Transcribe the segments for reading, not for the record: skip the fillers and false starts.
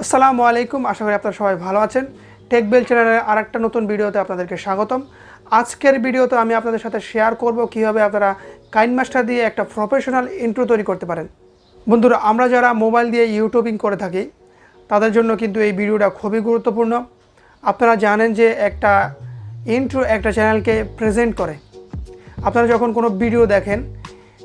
আসসালামু আলাইকুম, আশা করি আপনারা সবাই ভালো আছেন। টেক বেল চ্যানেলের আরেকটা নতুন ভিডিওতে আপনাদেরকে স্বাগতম। আজকের ভিডিওতে আমি আপনাদের সাথে শেয়ার করব কিভাবে আপনারা কাইনমাস্টার দিয়ে একটা প্রফেশনাল ইন্ট্রো তৈরি করতে পারেন। বন্ধুরা, আমরা যারা মোবাইল দিয়ে ইউটিউবিং করে থাকি তাদের জন্য কিন্তু এই ভিডিওটা খুবই গুরুত্বপূর্ণ। আপনারা জানেন যে একটা ইন্ট্রো একটা চ্যানেলকে প্রেজেন্ট করে। আপনারা যখন কোনো ভিডিও দেখেন,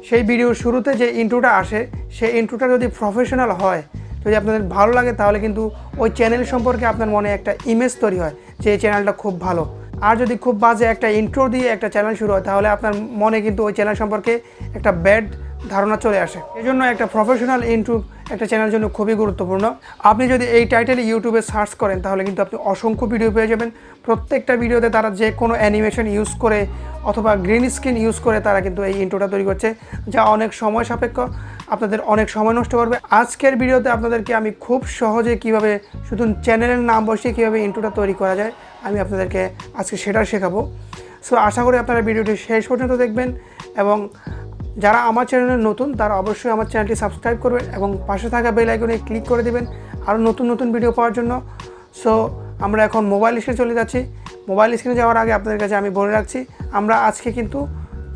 সেই ভিডিওর শুরুতে যে ইন্ট্রোটা আসে, সেই ইন্ট্রোটা যদি প্রফেশনাল হয়, যদি আপনাদের ভালো লাগে, তাহলে কিন্তু ওই চ্যানেল সম্পর্কে আপনার মনে একটা ইমেজ তৈরি হয় যে এই চ্যানেলটা খুব ভালো। আর যদি খুব বাজে একটা ইন্ট্রো দিয়ে একটা চ্যানেল শুরু হয়, তাহলে আপনার মনে কিন্তু ওই চ্যানেল সম্পর্কে একটা ব্যাড ধারণা চলে আসে। এই জন্য একটা প্রফেশনাল ইন্ট্রো একটা চ্যানেলের জন্য খুবই গুরুত্বপূর্ণ। আপনি যদি এই টাইটেলে ইউটিউবে সার্চ করেন, তাহলে কিন্তু আপনি অসংখ্য ভিডিও পেয়ে যাবেন। প্রত্যেকটা ভিডিওতে তারা যে কোনো অ্যানিমেশন ইউজ করে অথবা গ্রিন স্ক্রিন ইউজ করে তারা কিন্তু এই ইন্ট্রোটা তৈরি করছে, যা অনেক সময় সাপেক্ষ, আপনাদের অনেক সময় নষ্ট করবে। আজকের ভিডিওতে আপনাদেরকে আমি খুব সহজে কিভাবে শুধু চ্যানেলের নাম বসিয়ে কীভাবে ইন্ট্রোটা তৈরি করা যায়, আমি আপনাদেরকে আজকে সেটা শেখাবো। সো আশা করি আপনারা ভিডিওটি শেষ পর্যন্ত দেখবেন, এবং যারা আমার চ্যানেলে নতুন তারা অবশ্যই আমার চ্যানেলটি সাবস্ক্রাইব করবেন এবং পাশে থাকা বেল আইকনে ক্লিক করে দেবেন আরও নতুন নতুন ভিডিও পাওয়ার জন্য। সো আমরা এখন মোবাইল স্ক্রিনে চলে যাচ্ছি। মোবাইল স্ক্রিনে যাওয়ার আগে আপনাদের কাছে আমি বলে রাখছি, আমরা আজকে কিন্তু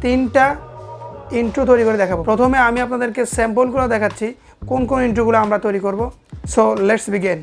3টা ইন্ট্রো তৈরি করে দেখাবো। প্রথমে আমি আপনাদেরকে স্যাম্পলগুলো দেখাচ্ছি কোন কোন ইন্ট্রোগুলো আমরা তৈরি করব। So let's begin.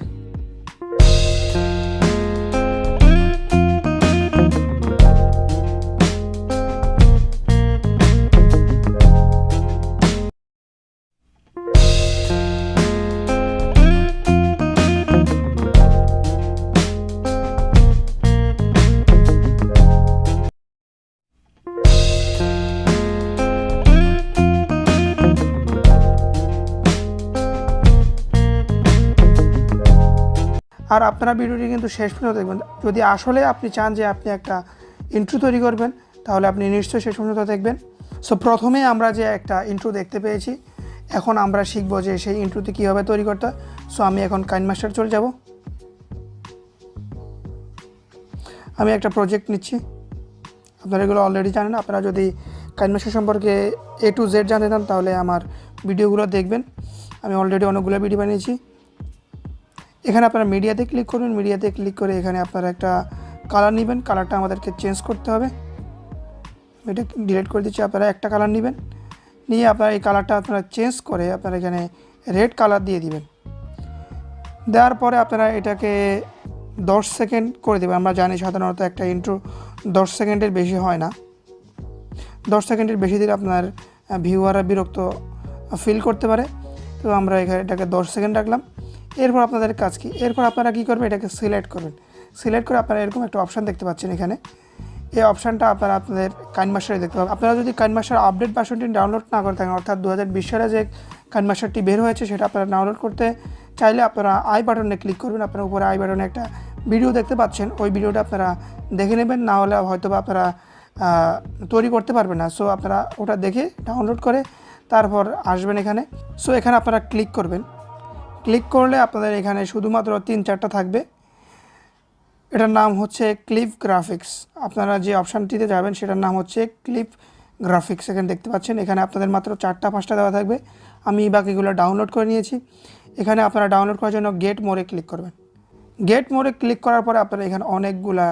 আর আপনারা ভিডিওটি কিন্তু শেষ পর্যন্ত দেখবেন। যদি আসলে আপনি চান যে আপনি একটা ইন্ট্রো তৈরি করবেন, তাহলে আপনি নিশ্চয়ই শেষ পর্যন্ত দেখবেন। সো প্রথমে আমরা যে একটা ইন্ট্রো দেখতে পেয়েছি, এখন আমরা শিখবো যে সেই ইন্ট্রোটি কীভাবে তৈরি করতে হয়। সো আমি এখন কাইনমাস্টার চলে যাব। আমি একটা প্রজেক্ট নিচ্ছি, আপনারা এগুলো অলরেডি জানেন। আপনারা যদি কাইনমাস্টার সম্পর্কে A to Z জানতে চান, তাহলে আমার ভিডিওগুলো দেখবেন। আমি অলরেডি অনেকগুলো ভিডিও বানিয়েছি। এখানে আপনারা মিডিয়াতে ক্লিক করবেন। মিডিয়াতে ক্লিক করে এখানে আপনারা একটা কালার নেবেন। কালারটা আমাদেরকে চেঞ্জ করতে হবে, এটা ডিলিট করে দিচ্ছি। আপনারা একটা কালার নেবেন, নিয়ে আপনারা এই কালারটা আপনারা চেঞ্জ করে আপনারা এখানে রেড কালার দিয়ে দিবেন। দেওয়ার পরে আপনারা এটাকে 10 সেকেন্ড করে দেবেন। আমরা জানি সাধারণত একটা ইন্ট্রো 10 সেকেন্ডের বেশি হয় না। 10 সেকেন্ডের বেশি দিলে আপনার ভিউয়াররা বিরক্ত ফিল করতে পারে। তো আমরা এটাকে 10 সেকেন্ড রাখলাম। এরপর আপনাদের কাজ কি, এরপর আপনারা কী করবেন, এটাকে সিলেক্ট করবেন। সিলেক্ট করে আপনারা এরকম একটা অপশান দেখতে পাচ্ছেন এখানে। এই অপশানটা আপনারা আপনাদের কাইনমাস্টারে দেখতে পাবেন। আপনারা যদি কাইনমাস্টার আপডেট ভার্সনটি ডাউনলোড না করে থাকেন, অর্থাৎ 2020 সালে যে কাইনমাস্টারটি বের হয়েছে সেটা আপনারা ডাউনলোড করতে চাইলে আপনারা আই বাটনে ক্লিক করবেন। আপনারা উপরে আই বাটনে একটা ভিডিও দেখতে পাচ্ছেন, ওই ভিডিওটা আপনারা দেখে নেবেন, না হলে হয়তো বা আপনারা তৈরি করতে পারবেন না। সো আপনারা ওটা দেখে ডাউনলোড করে তারপর আসবেন এখানে। সো এখানে আপনারা ক্লিক করবেন। ক্লিক করলে আপনাদের এখানে শুধুমাত্র 3-4টা থাকবে। এটার নাম হচ্ছে ক্লিপ গ্রাফিক্স। আপনারা যে অপশানটিতে যাবেন সেটার নাম হচ্ছে ক্লিপ গ্রাফিক্স। এখানে দেখতে পাচ্ছেন, এখানে আপনাদের মাত্র 4-5টা দেওয়া থাকবে। আমি বাকিগুলো ডাউনলোড করে নিয়েছি। এখানে আপনারা ডাউনলোড করার জন্য গেট মোড়ে ক্লিক করবেন। গেট মোড়ে ক্লিক করার পরে আপনারা এখানে অনেকগুলা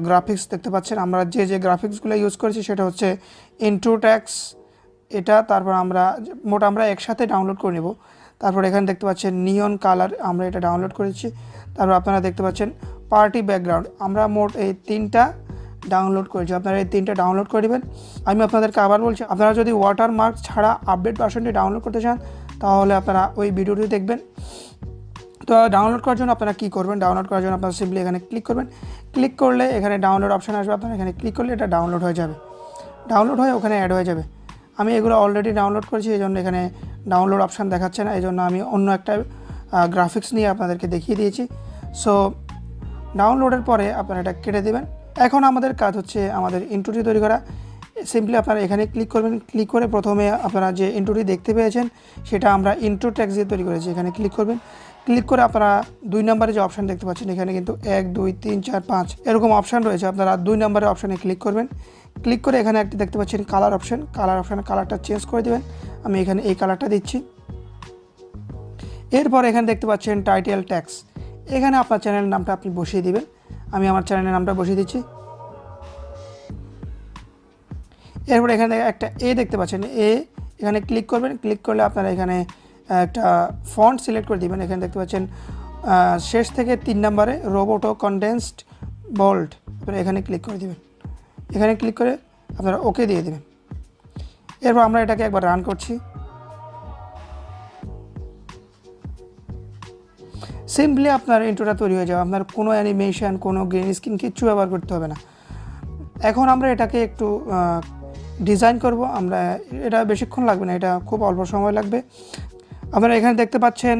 গ্রাফিক্স দেখতে পাচ্ছেন। আমরা যে গ্রাফিক্সগুলো ইউজ করেছি সেটা হচ্ছে ইন্ট্রো ট্যাক্স এটা। তারপর আমরা একসাথে ডাউনলোড করে নেব। তারপর এখানে দেখতে পাচ্ছেন নিয়ন কালার, আমরা এটা ডাউনলোড করেছি। তারপর আপনারা দেখতে পাচ্ছেন পার্টি ব্যাকগ্রাউন্ড, আমরা মোট এই 3টা ডাউনলোড করেছি। আপনারা এই 3টা ডাউনলোড করে নেবেন। আমি আপনাদেরকে আবার বলছি, আপনারা যদি ওয়াটারমার্ক ছাড়া আপডেট ভার্সনটি ডাউনলোড করতে চান, তাহলে আপনারা ওই ভিডিওটি দেখবেন। তো ডাউনলোড করার জন্য আপনারা কী করবেন, ডাউনলোড করার জন্য আপনারা সিম্পলি এখানে ক্লিক করবেন। ক্লিক করলে এখানে ডাউনলোড অপশান আসবে। আপনারা এখানে ক্লিক করলে এটা ডাউনলোড হয়ে যাবে। ডাউনলোড হয়ে ওখানে অ্যাড হয়ে যাবে। আমি এগুলো অলরেডি ডাউনলোড করেছি, এই জন্য এখানে ডাউনলোড অপশান দেখাচ্ছে না। এই জন্য আমি অন্য একটা গ্রাফিক্স নিয়ে আপনাদেরকে দেখিয়ে দিয়েছি। সো ডাউনলোডের পরে আপনারা এটা কেটে দেবেন। এখন আমাদের কাজ হচ্ছে আমাদের ইন্ট্রোটি তৈরি করা। সিম্পলি আপনারা এখানে ক্লিক করবেন। ক্লিক করে প্রথমে আপনারা যে ইন্ট্রোটি দেখতে পেয়েছেন সেটা আমরা ইন্ট্রো ট্যাক্স দিয়ে তৈরি করেছি। এখানে ক্লিক করবেন। ক্লিক করে আপনারা 2 নম্বরে যে অপশান দেখতে পাচ্ছেন, এখানে কিন্তু 1, 2, 3, 4, 5 এরকম অপশান রয়েছে। আপনারা 2 নম্বরের অপশানে ক্লিক করবেন। ক্লিক করে এখানে একটা দেখতে পাচ্ছেন কালার অপশান, কালারটা চেঞ্জ করে দেবেন। আমি এখানে এই কালারটা দিচ্ছি। এরপর এখানে দেখতে পাচ্ছেন টাইটেল ট্যাক্স, এখানে আপনার চ্যানেলের নামটা আপনি বসিয়ে দিবেন। আমি আমার চ্যানেলের নামটা বসিয়ে দিচ্ছি। এরপর এখানে একটা এ দেখতে পাচ্ছেন, এখানে ক্লিক করবেন। ক্লিক করলে আপনারা এখানে একটা ফন্ট সিলেক্ট করে দিবেন। এখানে দেখতে পাচ্ছেন শেষ থেকে 3 নম্বরে রোবোটো কনডেন্সড বোল্ড, আপনারা এখানে ক্লিক করে দিবেন। এখানে ক্লিক করে আপনারা ওকে দিয়ে দেবেন। এরপর আমরা এটাকে একবার রান করছি। সিম্পলি আপনার ইন্ট্রোটা তৈরি হয়ে যাবে, আপনার কোনো অ্যানিমেশন, কোনো গ্রিন স্ক্রিন কিচ্ছু ব্যবহার করতে হবে না। এখন আমরা এটাকে একটু ডিজাইন করব। আমরা এটা বেশিক্ষণ লাগবে না, এটা খুব অল্প সময় লাগবে। আপনারা এখানে দেখতে পাচ্ছেন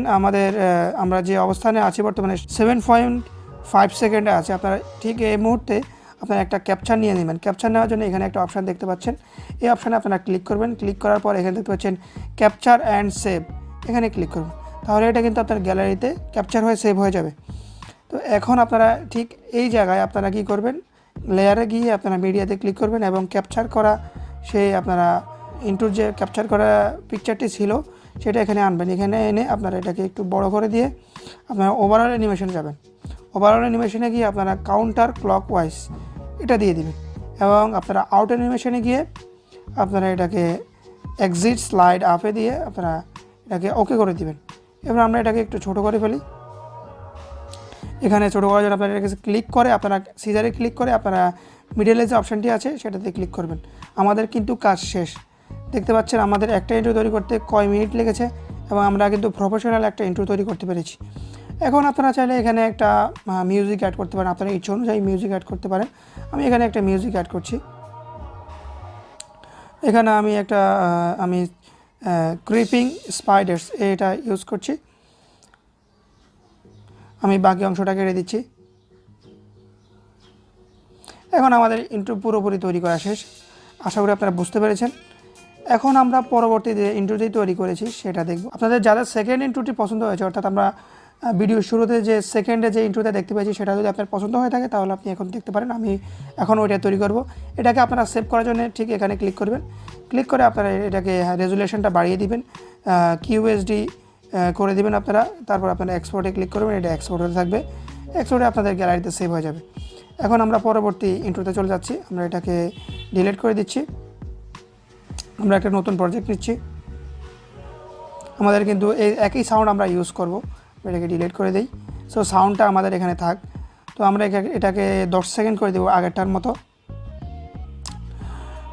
আমরা যে অবস্থানে আছি বর্তমানে 7.5 সেকেন্ডে আছে। আপনারা ঠিক এই মুহূর্তে আপনারা একটা ক্যাপচার নিয়ে নেবেন। ক্যাপচার নেওয়ার জন্য এখানে একটা অপশান দেখতে পাচ্ছেন, এই অপশানে আপনারা ক্লিক করবেন। ক্লিক করার পর এখানে দেখতে পাচ্ছেন ক্যাপচার অ্যান্ড সেভ, এখানে ক্লিক করবেন। তাহলে এটা কিন্তু আপনার গ্যালারিতে ক্যাপচার হয়ে সেভ হয়ে যাবে। তো এখন আপনারা ঠিক এই জায়গায় আপনারা কি করবেন, লেয়ারে গিয়ে আপনারা মিডিয়াতে ক্লিক করবেন এবং ক্যাপচার করা আপনারা ইন্টুর যে ক্যাপচার করা পিকচারটি ছিল সেটা এখানে আনবেন। এখানে এনে আপনারা এটাকে একটু বড় করে দিয়ে আপনারা ওভারঅল অ্যানিমেশনে যাবেন। ওভারঅল অ্যানিমেশনে গিয়ে আপনারা কাউন্টার ক্লকওয়াইজ এটা দিয়ে দিবেন এবং আপনারা আউট অ্যানিমেশনে গিয়ে আপনারা এটাকে এক্সিট স্লাইড আপে দিয়ে আপনারা এটাকে ওকে করে দিবেন। এবার আমরা এটাকে একটু ছোট করে ফেলি। এখানে ছোটো করার জন্য আপনারা এটাকে ক্লিক করে আপনারা সিজারে ক্লিক করে আপনারা মিডলে যে অপশানটি আছে সেটাতে ক্লিক করবেন। আমাদের কিন্তু কাজ শেষ। দেখতে পাচ্ছেন আমাদের একটা ইন্ট্রো তৈরি করতে কয় মিনিট লেগেছে এবং আমরা কিন্তু প্রফেশনাল একটা ইন্ট্রো তৈরি করতে পেরেছি। এখন আপনারা চাইলে এখানে একটা মিউজিক অ্যাড করতে পারেন, আপনারা ইচ্ছা অনুযায়ী মিউজিক অ্যাড করতে পারেন। আমি এখানে একটা মিউজিক অ্যাড করছি। এখানে আমি ক্রিপিং স্পাইডার্স এটা ইউজ করছি। আমি বাকি অংশটা কেটে দিচ্ছি। এখন আমাদের ইন্ট্রো পুরোপুরি তৈরি করা শেষ, আশা করি আপনারা বুঝতে পেরেছেন। এখন আমরা পরবর্তী যে ইন্ট্রোটি তৈরি করেছি সেটা দেখব। আপনাদের যাদের সেকেন্ড ইন্ট্রোটি পছন্দ হয়েছে, অর্থাৎ আমরা ভিডিওর শুরুতে যে সেকেন্ডে যে ইন্ট্রোটা দেখতে পেয়েছি সেটা যদি আপনার পছন্দ হয়ে থাকে তাহলে আপনি এখন দেখতে পারেন। আমি এখন ওইটা তৈরি করব। এটাকে আপনারা সেভ করার জন্য ঠিক এখানে ক্লিক করবেন। ক্লিক করে আপনারা এটাকে রেজুলেশনটা বাড়িয়ে দিবেন, কিউএসডি করে দিবেন আপনারা। তারপর আপনারা এক্সপোর্টে ক্লিক করবেন, এটা এক্সপোর্ট হতে থাকবে। এক্সপোর্টে আপনাদের গ্যালারিতে সেভ হয়ে যাবে। এখন আমরা পরবর্তী ইন্ট্রোতে চলে যাচ্ছি। আমরা এটাকে ডিলিট করে দিচ্ছি। আমরা একটা নতুন প্রজেক্ট নিচ্ছি। আমাদের কিন্তু এই একই সাউন্ড আমরা ইউজ করব। এটাকে ডিলিট করে দিই। সো সাউন্ডটা আমাদের এখানে থাক। তো আমরা এটাকে 10 সেকেন্ড করে দেবো আগেরটার মতো।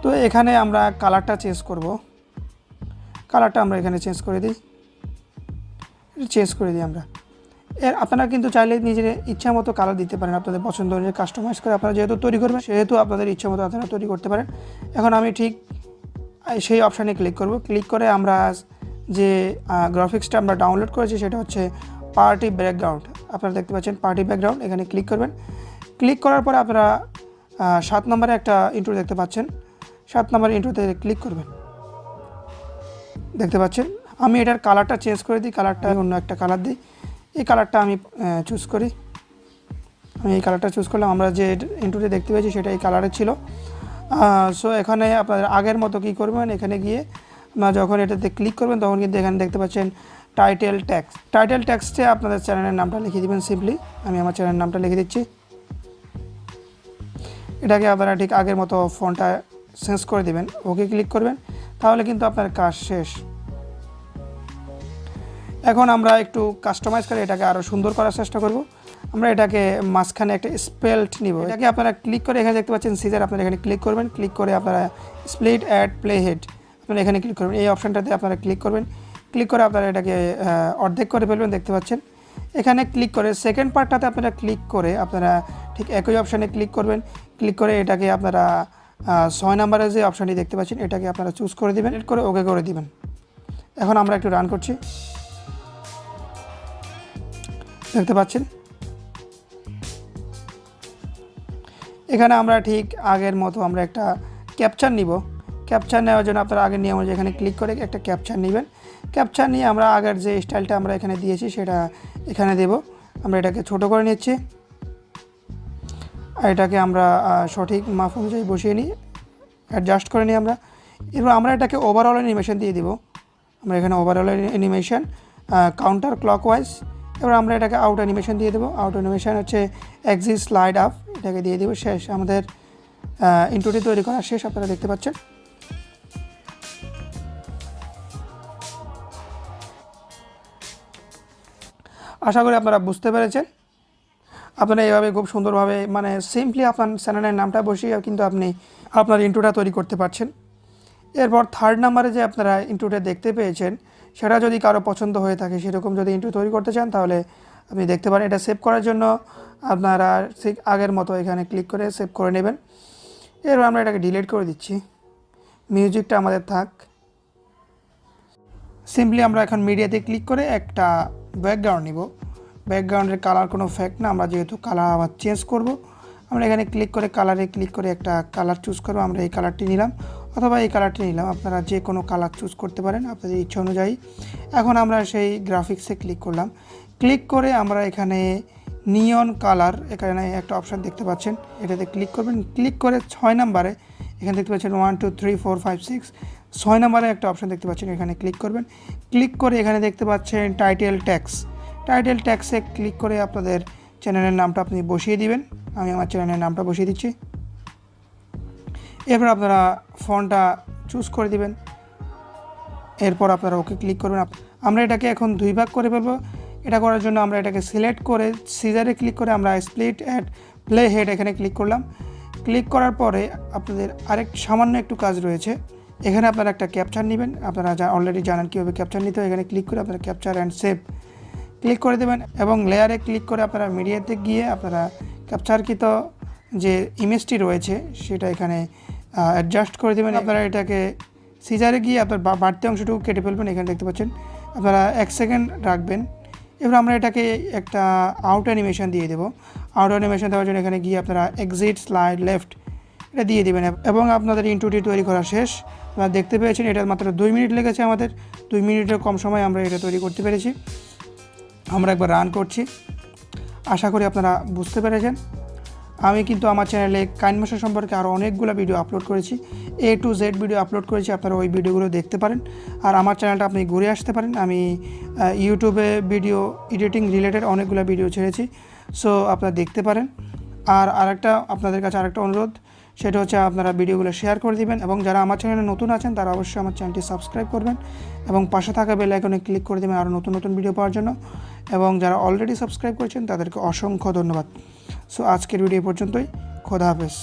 তো এখানে আমরা কালারটা চেঞ্জ করব। কালারটা আমরা এখানে চেঞ্জ করে দিই। আমরা আপনারা কিন্তু চাইলে নিজের ইচ্ছা মতো কালার দিতে পারেন, আপনাদের পছন্দ অনুযায়ী কাস্টমাইজ করে আপনারা যেহেতু তৈরি করবেন সেহেতু আপনাদের ইচ্ছা মতো আপনারা তৈরি করতে পারেন। এখন আমি ঠিক সেই অপশানে ক্লিক করব। ক্লিক করে আমরা যে গ্রাফিক্সটা আমরা ডাউনলোড করেছি সেটা হচ্ছে পার্টি ব্যাকগ্রাউন্ড। আপনারা দেখতে পাচ্ছেন পার্টি ব্যাকগ্রাউন্ড, এখানে ক্লিক করবেন। ক্লিক করার পরে আপনারা 7 নম্বরে একটা ইন্ট্রো দেখতে পাচ্ছেন। 7 নম্বর ইন্ট্রোতে ক্লিক করবেন। দেখতে পাচ্ছেন আমি এটার কালারটা চেঞ্জ করে দিই, কালারটা অন্য একটা কালার দিই। এই কালারটা আমি চুজ করি। আমি এই কালারটা চুজ করলাম। আমরা যে ইন্ট্রোতে দেখতে পেয়েছি সেটা এই কালারের ছিল। সো এখানে আপনাদের আগের মতো কী করবেন, এখানে গিয়ে আপনারা যখন এটাতে ক্লিক করবেন তখন কিন্তু এখানে দেখতে পাচ্ছেন টাইটেল ট্যাক্স। টাইটেল ট্যাক্সে আপনাদের চ্যানেলের নামটা লিখে দেবেন সিম্পলি। আমি আমার চ্যানেলের নামটা লিখে দিচ্ছি। এটাকে আপনারা ঠিক আগের মতো ফন্টটা চেঞ্জ করে দেবেন, ওকে ক্লিক করবেন, তাহলে কিন্তু আপনার কাজ শেষ। এখন আমরা একটু কাস্টমাইজ করে এটাকে আরও সুন্দর করার চেষ্টা করব। আমরা এটাকে মাঝখানে একটা স্পেল্ট নিব। এটাকে আপনারা ক্লিক করে এখানে দেখতে পাচ্ছেন সিজার, আপনারা এখানে ক্লিক করবেন। ক্লিক করে আপনারা স্প্লিট অ্যাট প্লে হেড আপনারা এখানে ক্লিক করবেন। এই অপশানটাতে আপনারা ক্লিক করবেন। ক্লিক করে আপনারা এটাকে অর্ধেক করে ফেলবেন, দেখতে পাচ্ছেন। এখানে ক্লিক করে সেকেন্ড পার্টটাতে আপনারা ক্লিক করে আপনারা ঠিক একই অপশানে ক্লিক করবেন। ক্লিক করে এটাকে আপনারা 6 নম্বরের যে অপশানটি দেখতে পাচ্ছেন এটাকে আপনারা চুজ করে দেবেন, এড করে ওকে করে দিবেন। এখন আমরা একটু রান করছি, দেখতে পাচ্ছেন। এখানে আমরা ঠিক আগের মতো আমরা একটা ক্যাপচার নিব। ক্যাপচার নেওয়ার জন্য আপনারা আগের নিয়ম অনুযায়ী এখানে ক্লিক করে একটা ক্যাপচার নেবেন। ক্যাপচার নিয়ে আমরা আগের যে স্টাইলটা আমরা এখানে দিয়েছি সেটা এখানে দেব। আমরা এটাকে ছোট করে নিচ্ছি আর এটাকে আমরা সঠিক মাপ অনুযায়ী বসিয়ে নিই, অ্যাডজাস্ট করে নিই আমরা। এরপর আমরা এটাকে ওভারঅল অ্যানিমেশন দিয়ে দিব। আমরা এখানে ওভারঅল অ্যানিমেশন কাউন্টার ক্লকওয়াইজ। এবার আমরা এটাকে আউট অ্যানিমেশন দিয়ে দেবো। আউট অ্যানিমেশন হচ্ছে এক্সিট স্লাইড আপ, এটাকে দিয়ে দেবো। শেষ, আমাদের ইন্ট্রোটি তৈরি করা শেষ, আপনারা দেখতে পাচ্ছেন। আশা করি আপনারা বুঝতে পেরেছেন। আপনারা এইভাবে খুব সুন্দরভাবে মানে সিম্পলি আপনার চ্যানেলের নামটা বসিয়ে কিন্তু আপনি আপনার ইন্ট্রোটা তৈরি করতে পারছেন। এরপর থার্ড নাম্বারে যে আপনারা ইন্ট্রোটা দেখতে পেয়েছেন, সেটা যদি কারো পছন্দ হয়ে থাকে, সেরকম যদি ইন্ট্রো তৈরি করতে চান, তাহলে আপনি দেখতে পারেন। এটা সেভ করার জন্য আপনারা ঠিক আগের মতো এখানে ক্লিক করে সেভ করে নেবেন। এরপর আমরা এটাকে ডিলিট করে দিচ্ছি, মিউজিকটা আমাদের থাক। সিম্পলি আমরা এখন মিডিয়াতে ক্লিক করে একটা ব্যাকগ্রাউন্ড নিব। ব্যাকগ্রাউন্ডের কালার কোনো ফ্যাক্ট না, আমরা যেহেতু কালার আবার চেঞ্জ করব, আমরা এখানে ক্লিক করে কালারে ক্লিক করে একটা কালার চুজ করব। আমরা এই কালারটি নিলাম অথবা এই কালারটি নিলাম, আপনারা যে কোনো কালার চুজ করতে পারেন আপনাদের ইচ্ছা অনুযায়ী। এখন আমরা সেই গ্রাফিক্সে ক্লিক করলাম। ক্লিক করে আমরা এখানে নিয়ন কালার, এখানে একটা অপশান দেখতে পাচ্ছেন, এটাতে ক্লিক করবেন। ক্লিক করে 6 নাম্বারে এখানে দেখতে পাচ্ছেন 1 2 3 4 5 6, 6 নাম্বারে একটা অপশান দেখতে পাচ্ছেন, এখানে ক্লিক করবেন। ক্লিক করে এখানে দেখতে পাচ্ছেন টাইটেল ট্যাক্স। টাইটেল ট্যাক্সে ক্লিক করে আপনাদের চ্যানেলের নামটা আপনি বসিয়ে দিবেন। আমি আমার চ্যানেলের নামটা বসিয়ে দিচ্ছি। এরপর আপনারা ফন্টটা চুজ করে দিবেন। এরপর আপনারা ওকে ক্লিক করবেন। আমরা এটাকে এখন 2 ভাগ করে ফেলবো। এটা করার জন্য আমরা এটাকে সিলেক্ট করে সিজারে ক্লিক করে আমরা স্প্লিট অ্যাট প্লে হেড এখানে ক্লিক করলাম। ক্লিক করার পরে আপনাদের সামান্য একটু কাজ রয়েছে। এখানে আপনারা একটা ক্যাপচার নেবেন। আপনারা অলরেডি জানেন কীভাবে ক্যাপচার নিতে হয়। এখানে ক্লিক করে আপনারা ক্যাপচার অ্যান্ড সেভ ক্লিক করে দেবেন এবং লেয়ারে ক্লিক করে আপনারা মিডিয়াতে গিয়ে আপনারা ক্যাপচারকৃত যে ইমেজটি রয়েছে সেটা এখানে অ্যাডজাস্ট করে দেবেন। আপনারা এটাকে সিজারে গিয়ে আপনার বাড়তি অংশটুকু কেটে ফেলবেন। এখানে দেখতে পাচ্ছেন, আপনারা 1 সেকেন্ড রাখবেন। এবার আমরা এটাকে একটা আউট অ্যানিমেশন দিয়ে দেবো। আউট অ্যানিমেশন দেওয়ার জন্য এখানে গিয়ে আপনারা এক্সিট স্লাইড লেফট এটা দিয়ে দেবেন এবং আপনাদের ইন্ট্রোটি তৈরি করা শেষ। আপনারা দেখতে পেয়েছেন এটা মাত্র 2 মিনিট লেগেছে আমাদের। 2 মিনিটের কম সময় আমরা এটা তৈরি করতে পেরেছি। আমরা একবার রান করছি, আশা করি আপনারা বুঝতে পেরেছেন। আমি কিন্তু আমার চ্যানেলে কাইনমাস্টার সম্পর্কে আরও অনেকগুলো ভিডিও আপলোড করেছি, A to Z video upload করেছি, আপনারা ওই ভিডিওগুলো দেখতে পারেন। আর আমার চ্যানেলটা আপনি ঘুরে আসতে পারেন। আমি ইউটিউবে ভিডিও এডিটিং রিলেটেড অনেকগুলো ভিডিও ছেড়েছি, সো আপনারা দেখতে পারেন। আর আরেকটা আপনাদের কাছে আরেকটা অনুরোধ, সেটা হচ্ছে আপনারা ভিডিওগুলো শেয়ার করে দিবেন এবং যারা আমার চ্যানেলে নতুন আছেন তারা অবশ্যই আমার চ্যানেলটি সাবস্ক্রাইব করবেন এবং পাশে থাকা বেল আইকনে ক্লিক করে দেবেন আরও নতুন নতুন ভিডিও পাওয়ার জন্য। এবং যারা অলরেডি সাবস্ক্রাইব করেছেন তাদেরকে অসংখ্য ধন্যবাদ। সো আজকের ভিডিও পর্যন্তই। খোদা হাফেজ।